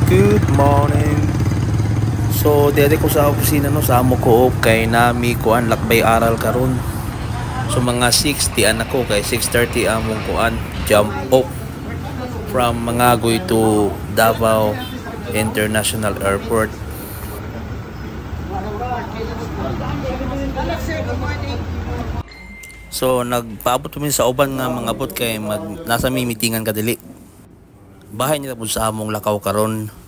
Good morning. So dede ko sa opisina no sa amo ko kay nami kuan lakbay aral karon. So mga 60 anak ko kay 6:30 among kuan jump off from Mangagoy to Davao International Airport. So nagpaabot kami sa uban nga mga bot kay nasa may meetingan kadili. Bahay nila po sa among lakaw karon.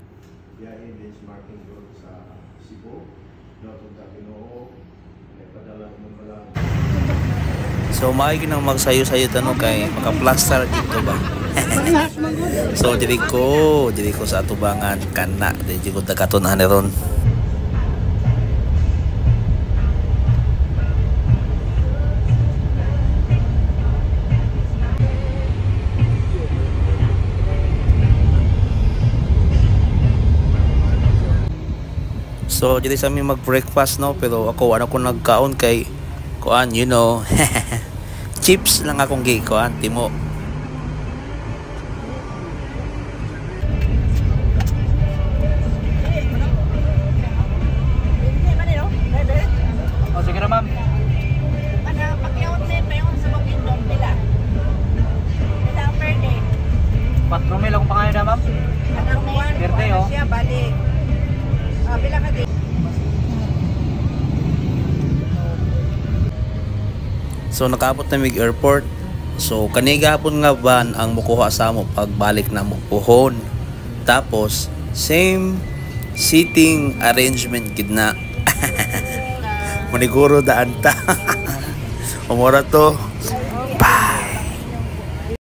So maigi nang magsayo-sayo tanong kay maka-plaster dito ba. So diri ko sa atubangan kana di ko dagatunan ni ron. So dito sa amin mag-breakfast no, pero ako ko nagkaon kay kuan chips lang akong kuan timo. Oh, sige na ma'am. Ano, paki-outlet pa yung sa Bukidnon pila. Pila per day. 4,000 akong pangayon na ma'am. Anong buwan? Per day, oh. Siya, balik. Pila ka day. So nakaabot na mig airport. So kanigapon nga van ang mukuha sa mo pagbalik na mo puhon. Tapos same seating arrangement gid na. Maniguro daan ta. Umora to.